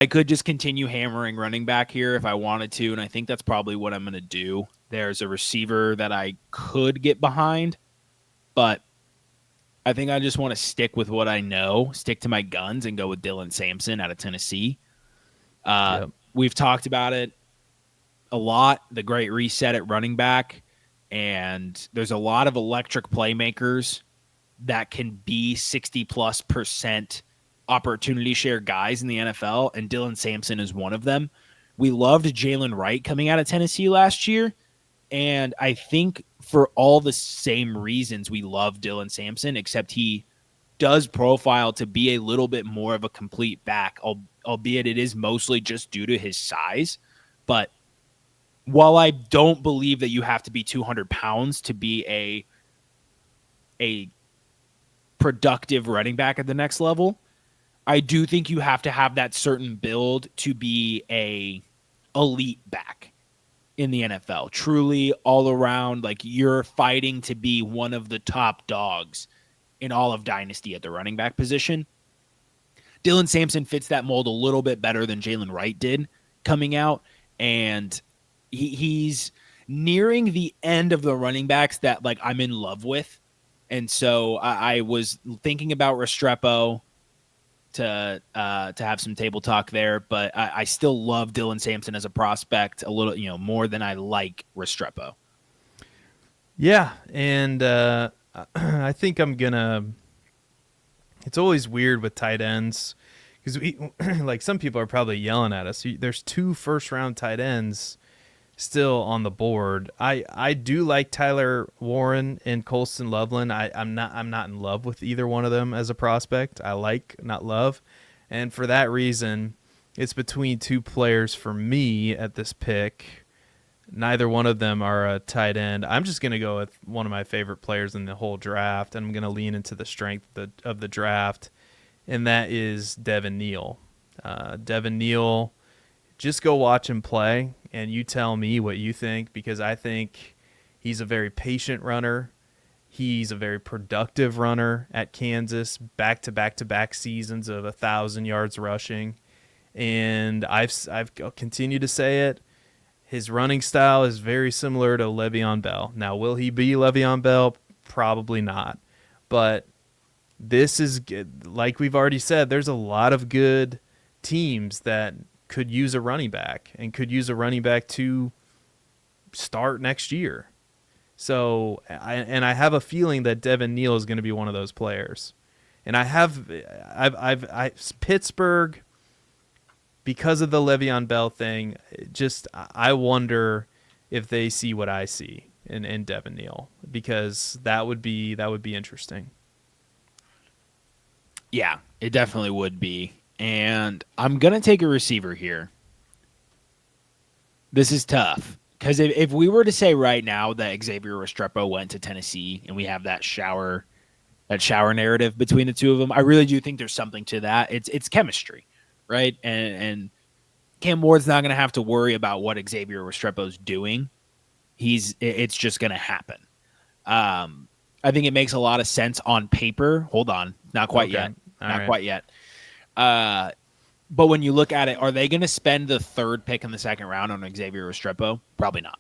I could just continue hammering running back here if I wanted to, and I think that's probably what I'm going to do. There's a receiver that I could get behind, but I think I just want to stick with what I know, stick to my guns, and go with Dylan Samson out of Tennessee. Yep. We've talked about it a lot, the great reset at running back, and there's a lot of electric playmakers that can be 60+% opportunity share guys in the NFL, and Dylan Samson is one of them. We loved Jaylen Wright coming out of Tennessee last year, and I think for all the same reasons we love Dylan Samson, except he does profile to be a little bit more of a complete back, albeit it is mostly just due to his size. But while I don't believe that you have to be 200 pounds to be a productive running back at the next level, I do think you have to have that certain build to be a elite back in the NFL. Truly all around, like you're fighting to be one of the top dogs in all of Dynasty at the running back position. Dylan Samson fits that mold a little bit better than Jaylen Wright did coming out, and he's nearing the end of the running backs that like I'm in love with. And so I was thinking about Restrepo to have some table talk there, but I still love Dylan Samson as a prospect a little, more than I like Restrepo. Yeah, and I think I'm gonna. It's always weird with tight ends because we like some people are probably yelling at us. There's 2 first-round tight ends still on the board. I do like Tyler Warren and Colston Loveland. I'm not in love with either one of them as a prospect. I like, not love. And for that reason, it's between 2 players for me at this pick. Neither one of them are a tight end. I'm just going to go with one of my favorite players in the whole draft, and I'm going to lean into the strength of the draft, and that is Devin Neal. Devin Neal, just go watch him play, and you tell me what you think, because I think he's a very patient runner. He's a very productive runner at Kansas, back-to-back-to-back seasons of 1,000 yards rushing. And I've continued to say it. His running style is very similar to Le'Veon Bell. Now, will he be Le'Veon Bell? Probably not. But this is, like we've already said, there's a lot of good teams that could use a running back and could use a running back to start next year. So, I have a feeling that Devin Neal is going to be one of those players. And Pittsburgh, because of the Le'Veon Bell thing, just I wonder if they see what I see in Devin Neal, because that would be interesting. Yeah, it definitely would be. And I'm going to take a receiver here. This is tough. Because if we were to say right now that Xavier Restrepo went to Tennessee and we have that shower narrative between the two of them, I really do think there's something to that. It's chemistry, right? And Cam Ward's not going to have to worry about what Xavier Restrepo's doing. It's just going to happen. I think it makes a lot of sense on paper. Hold on, not quite yet. Not quite yet. But when you look at it, are they going to spend the 3rd pick in the 2nd round on Xavier Restrepo? Probably not.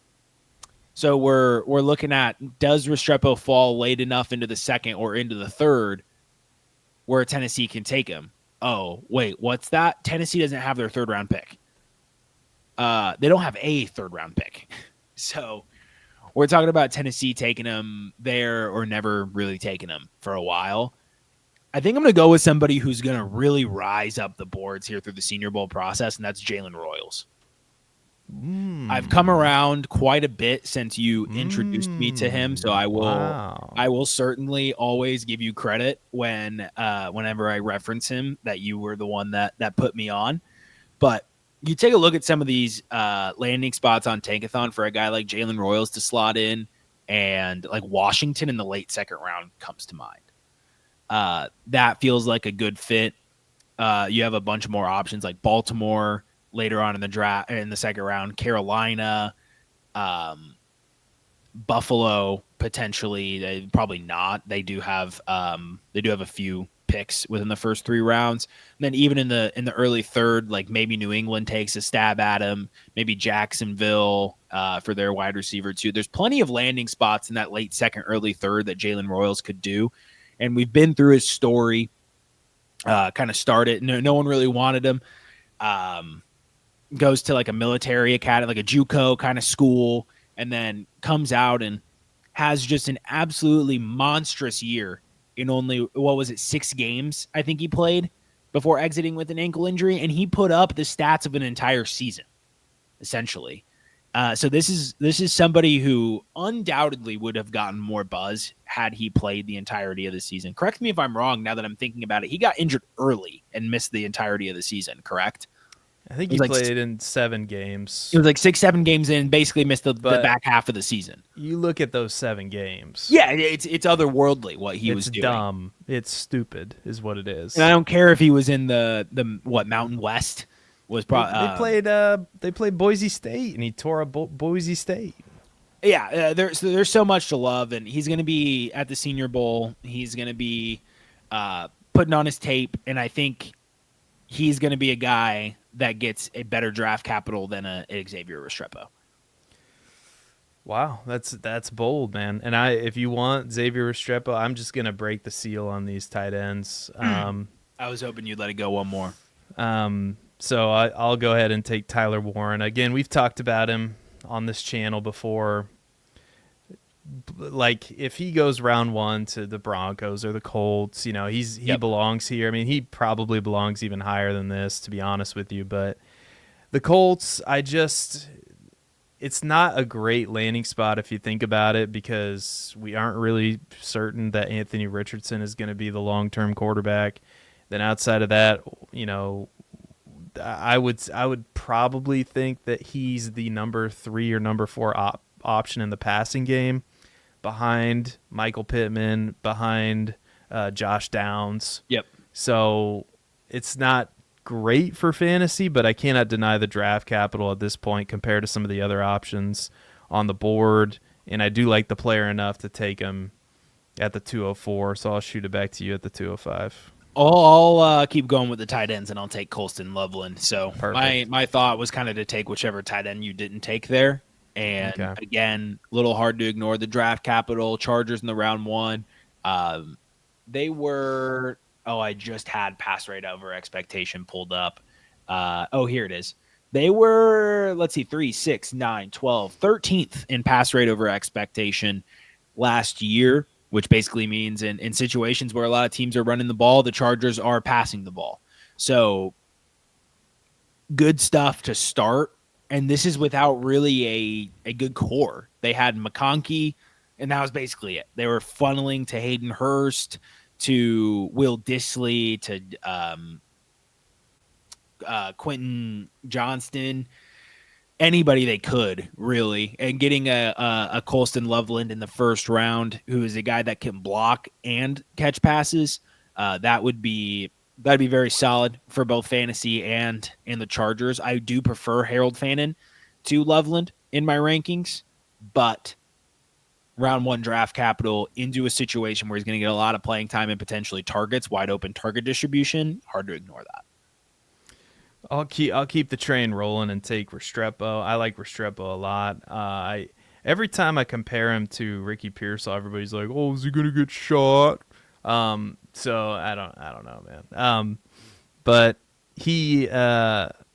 So we're looking at, does Restrepo fall late enough into the 2nd or into the 3rd where Tennessee can take him? Oh, wait, what's that? Tennessee doesn't have their 3rd round pick. They don't have a 3rd round pick. So we're talking about Tennessee taking him there or never really taking him for a while. I think I'm going to go with somebody who's going to really rise up the boards here through the Senior Bowl process, and that's Jaylen Royals. I've come around quite a bit since you introduced me to him, so I will certainly always give you credit whenever I reference him, that you were the one that put me on. But you take a look at some of these landing spots on Tankathon for a guy like Jaylen Royals to slot in, and like Washington in the late 2nd round comes to mind. That feels like a good fit. You have a bunch more options like Baltimore later on in the draft, in the 2nd round, Carolina, Buffalo potentially. They probably not. They do have a few picks within the first 3 rounds. And then even in the early third, like maybe New England takes a stab at him, maybe Jacksonville for their wide receiver too. There's plenty of landing spots in that late second, early third that Jaylen Royals could do. And we've been through his story, kind of started. No one really wanted him. Goes to like a military academy, like a JUCO kind of school, and then comes out and has just an absolutely monstrous year in only, 6 games, I think he played before exiting with an ankle injury, and he put up the stats of an entire season, essentially. So this is somebody who undoubtedly would have gotten more buzz had he played the entirety of the season. Correct me if I'm wrong now that I'm thinking about it. He got injured early and missed the entirety of the season, correct? I think he played in 7 games. It was like 6-7 games in, basically missed the back half of the season. You look at those 7 games. Yeah, it's otherworldly what he was doing. It's dumb. It's stupid is what it is. And I don't care if he was in the Mountain West was probably they played Boise State and he tore up Boise State. Yeah, there's so much to love, and he's going to be at the Senior Bowl. He's going to be putting on his tape, and I think he's going to be a guy that gets a better draft capital than a Xavier Restrepo. Wow, that's bold, man. And if you want Xavier Restrepo, I'm just going to break the seal on these tight ends. I was hoping you'd let it go one more. So I'll go ahead and take Tyler Warren. Again, we've talked about him on this channel before. Like, if he goes round 1 to the Broncos or the Colts, he belongs here. I mean, he probably belongs even higher than this, to be honest with you. But the Colts, it's not a great landing spot if you think about it, because we aren't really certain that Anthony Richardson is going to be the long-term quarterback. Then outside of that, I would probably think that he's the number 3 or number 4 option in the passing game, behind Michael Pittman, behind Josh Downs. Yep. So it's not great for fantasy, but I cannot deny the draft capital at this point compared to some of the other options on the board. And I do like the player enough to take him at the 204, so I'll shoot it back to you at the 205. I'll keep going with the tight ends, and I'll take Colston Loveland. So Perfect. my thought was kind of to take whichever tight end you didn't take there. And again, a little hard to ignore the draft capital. Chargers in the round 1. They were, I just had pass rate over expectation pulled up. Here it is. They were, 3, 6, 9, 12, 13th in pass rate over expectation last year, which basically means in situations where a lot of teams are running the ball, the Chargers are passing the ball. So good stuff to start. And this is without really a good core. They had McConkey, and that was basically it. They were funneling to Hayden Hurst, to Will Dissly, to Quentin Johnston, anybody they could, really. And getting a Colston Loveland in the first round, who is a guy that can block and catch passes, that'd be very solid for both fantasy and in the Chargers. I do prefer Harold Fannin to Loveland in my rankings, but round 1 draft capital into a situation where he's going to get a lot of playing time and potentially targets, wide open target distribution, hard to ignore that. I'll keep the train rolling and take Restrepo. I like Restrepo a lot. Every time I compare him to Ricky Pearsall, everybody's like, "Oh, is he going to get shot?" So I don't know, man. But he,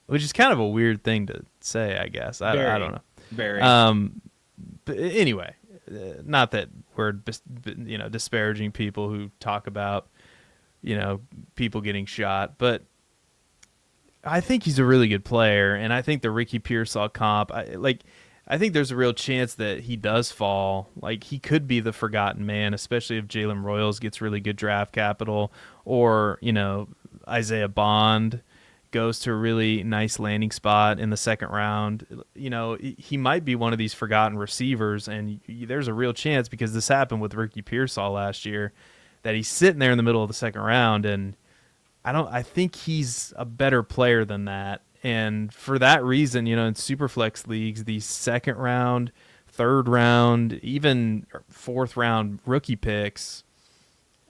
which is kind of a weird thing to say, I guess. I don't know. Very. But anyway, not that we're disparaging people who talk about people getting shot, but I think he's a really good player, and I think the Ricky Pearsall comp, I think there's a real chance that he does fall. Like, he could be the forgotten man, especially if Jaylen Royals gets really good draft capital, or, Isaiah Bond goes to a really nice landing spot in the second round. He might be one of these forgotten receivers, and there's a real chance, because this happened with Ricky Pearsall last year, that he's sitting there in the middle of the second round, and I think he's a better player than that. And for that reason, in Superflex leagues, these second round, third round, even fourth round rookie picks,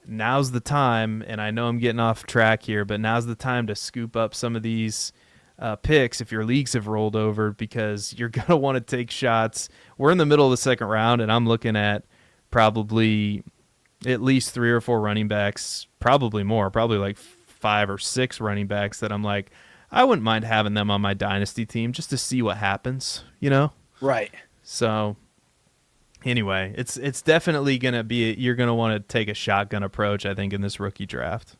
now's the time, and I know I'm getting off track here, but now's the time to scoop up some of these picks if your leagues have rolled over, because you're going to want to take shots. We're in the middle of the second round, and I'm looking at probably at least 3 or 4 running backs, probably more, probably like 5 or 6 running backs that I'm like, I wouldn't mind having them on my dynasty team just to see what happens, you know? Right. So anyway, it's definitely going to be, you're going to want to take a shotgun approach, I think, in this rookie draft.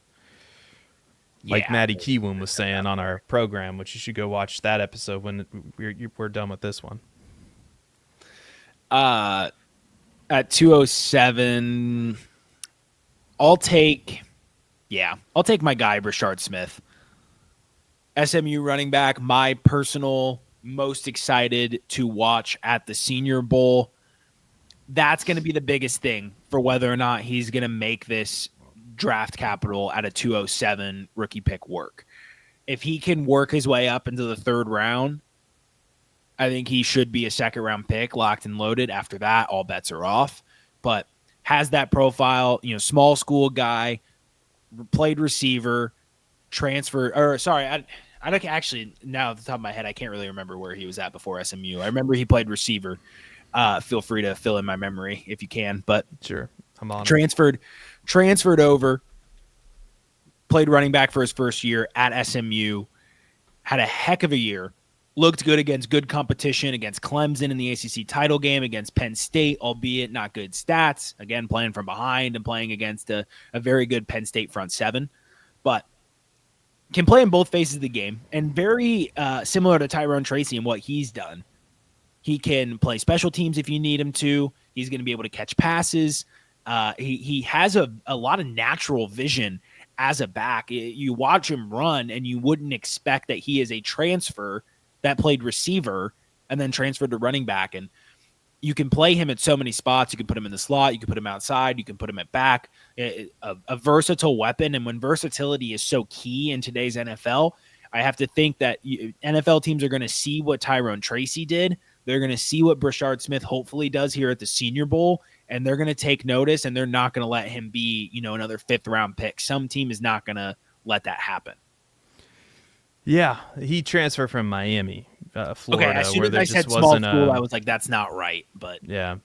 Like Maddie Kiwoom was saying on our program, which you should go watch that episode when we're done with this one. At 207, I'll take my guy, Brashard Smith. SMU running back, my personal most excited to watch at the Senior Bowl. That's going to be the biggest thing for whether or not he's going to make this draft capital at a 207 rookie pick work. If he can work his way up into the third round, I think he should be a second round pick, locked and loaded. After that, all bets are off. But has that profile, small school guy, played receiver, I don't actually, now at the top of my head, I can't really remember where he was at before SMU. I remember he played receiver. Feel free to fill in my memory if you can. But sure, I'm on. Transferred over, played running back for his first year at SMU, had a heck of a year, looked good against good competition, against Clemson in the ACC title game, against Penn State, albeit not good stats. Again, playing from behind and playing against a very good Penn State front seven. But can play in both phases of the game, and very similar to Tyrone Tracy and what he's done. He can play special teams if you need him to. He's going to be able to catch passes. He has a lot of natural vision as a back. You watch him run, and you wouldn't expect that he is a transfer that played receiver and then transferred to running back. And you can play him at so many spots. You can put him in the slot. You can put him outside. You can put him at back. A versatile weapon. And when versatility is so key in today's NFL, I have to think that NFL teams are going to see what Tyrone Tracy did. They're going to see what Brashard Smith hopefully does here at the Senior Bowl, and they're going to take notice, and they're not going to let him be, another 5th-round pick. Some team is not going to let that happen. Yeah, he transferred from Miami, Florida. Okay, as soon where as there I just said small wasn't school, I was like, that's not right. But yeah,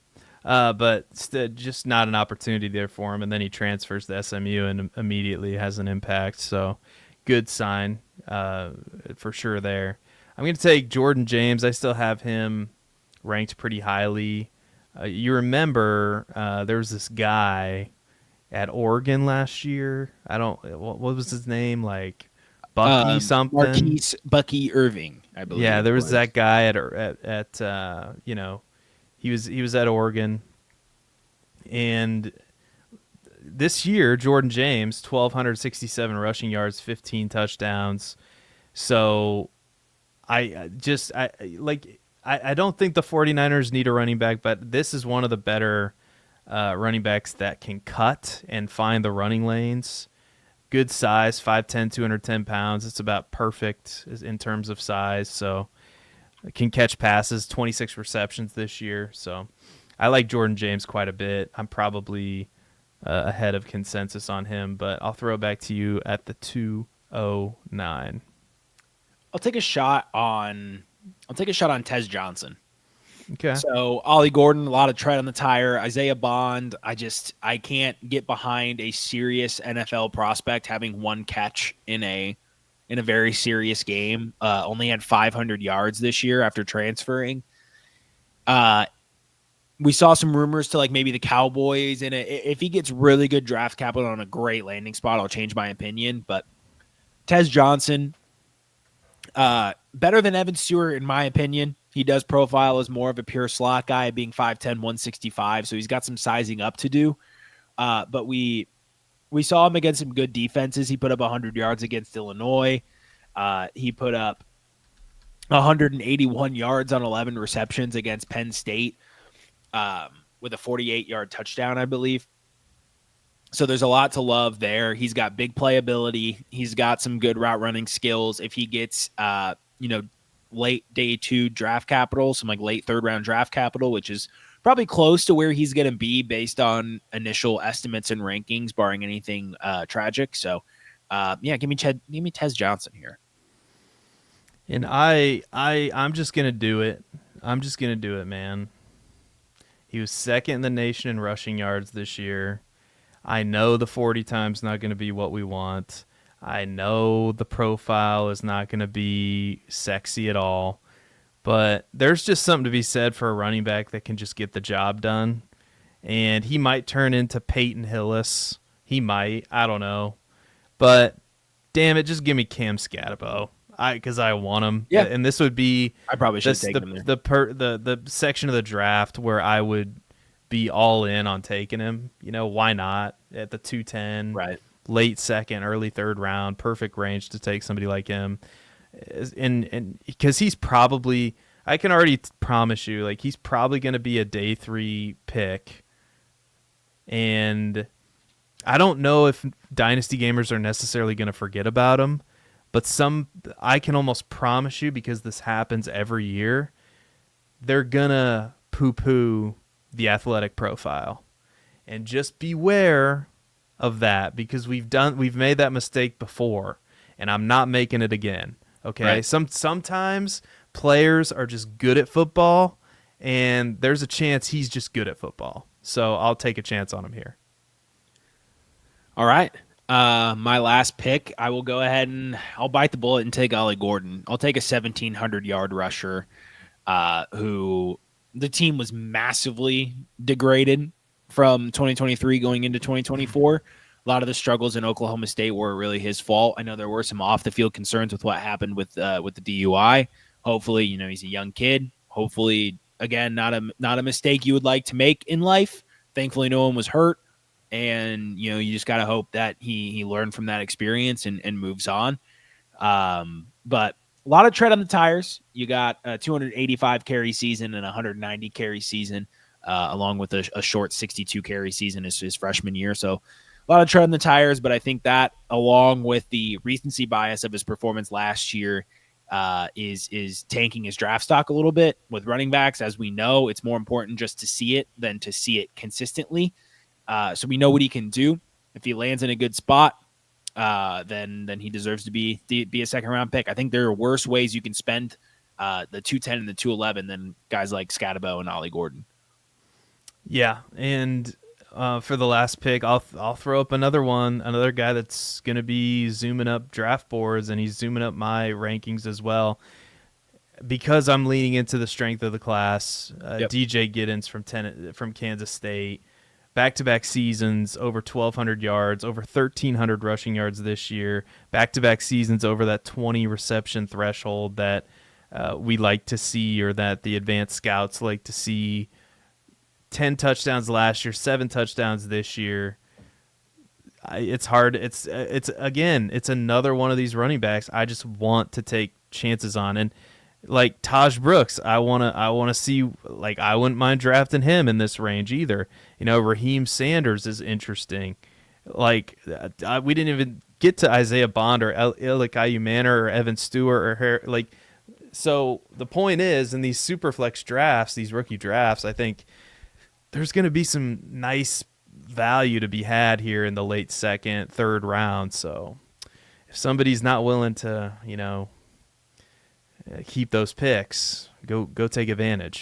but just not an opportunity there for him. And then he transfers to SMU and immediately has an impact. So good sign for sure there. I'm going to take Jordan James. I still have him ranked pretty highly. You remember there was this guy at Oregon last year. What was his name? Like Bucky something. Bucky Irving, I believe. Yeah, there was that guy at he was at Oregon, and this year Jordan James 1,267 rushing yards, 15 touchdowns. So I don't think the 49ers need a running back, but this is one of the better running backs that can cut and find the running lanes. Good size, 5'10", 210 pounds. It's about perfect in terms of size. So can catch passes, 26 receptions this year. So I like Jordan James quite a bit. I'm probably ahead of consensus on him, but I'll throw it back to you at the 209. I'll take a shot on Tez Johnson. Okay. So Ollie Gordon, a lot of tread on the tire. Isaiah Bond, I can't get behind a serious NFL prospect having one catch in a very serious game. Only had 500 yards this year after transferring. We saw some rumors to like maybe the Cowboys, and if he gets really good draft capital on a great landing spot, I'll change my opinion. But Tez Johnson, better than Evan Stewart in my opinion. He does profile as more of a pure slot guy, being 5'10", 165, so he's got some sizing up to do. But we saw him against some good defenses. He put up 100 yards against Illinois. He put up 181 yards on 11 receptions against Penn State with a 48-yard touchdown, I believe. So there's a lot to love there. He's got big playability. He's got some good route running skills. If he gets, late day 2 draft capital, some like late 3rd round draft capital, which is probably close to where he's going to be based on initial estimates and rankings, barring anything tragic. So, yeah, give me Tez Johnson here. And I'm just gonna do it. I'm just gonna do it, man. He was second in the nation in rushing yards this year. I know the 40 time's not going to be what we want. I know the profile is not going to be sexy at all. But there's just something to be said for a running back that can just get the job done. And he might turn into Peyton Hillis. He might. I don't know. But damn it, just give me Cam Skattebo. Because I want him. Yeah. And this would be I probably should take him there. the section of the draft where I would be all in on taking him. You know, why not? At the 210, Right. late second, early third round, perfect range to take somebody like him. And because he's probably, I can already promise you, like, he's probably going to be a day 3 pick. And I don't know if Dynasty gamers are necessarily going to forget about him, but I can almost promise you, because this happens every year, they're going to poo-poo the athletic profile. And just beware of that, because we've made that mistake before, and I'm not making it again. Okay? Right. Sometimes players are just good at football, and there's a chance he's just good at football. So I'll take a chance on him here. All right. My last pick, I will go ahead and I'll bite the bullet and take Ollie Gordon. I'll take a 1,700-yard rusher who the team was massively degraded from 2023 going into 2024. A lot of the struggles in Oklahoma State were really his fault. I know there were some off-the-field concerns with what happened with the DUI. Hopefully, he's a young kid. Hopefully, again, not a mistake you would like to make in life. Thankfully, no one was hurt. And, you just got to hope that he learned from that experience and moves on. But a lot of tread on the tires. You got a 285 carry season and 190 carry season, along with a short 62 carry season his freshman year. So a lot of tread on the tires, but I think that, along with the recency bias of his performance last year, is tanking his draft stock a little bit. With running backs, as we know, it's more important just to see it than to see it consistently. So we know what he can do. If he lands in a good spot, then he deserves to be a second-round pick. I think there are worse ways you can spend the 210 and the 211 than guys like Skattebo and Ollie Gordon. Yeah, and for the last pick, I'll throw up another guy that's going to be zooming up draft boards, and he's zooming up my rankings as well, because I'm leaning into the strength of the class. DJ Giddens from Kansas State. Back-to-back seasons, over 1,200 yards, over 1,300 rushing yards this year. Back-to-back seasons over that 20 reception threshold that we like to see, or that the advanced scouts like to see. 10 touchdowns last year, 7 touchdowns this year. It's hard. It's another one of these running backs I just want to take chances on. And like Taj Brooks, I wanna see. Like, I wouldn't mind drafting him in this range either. Raheem Sanders is interesting. Like, we didn't even get to Isaiah Bond or Illik Ayumana or Evan Stewart or So the point is, in these super flex drafts, these rookie drafts, I think there's going to be some nice value to be had here in the late second, third round. So if somebody's not willing to, keep those picks, go take advantage.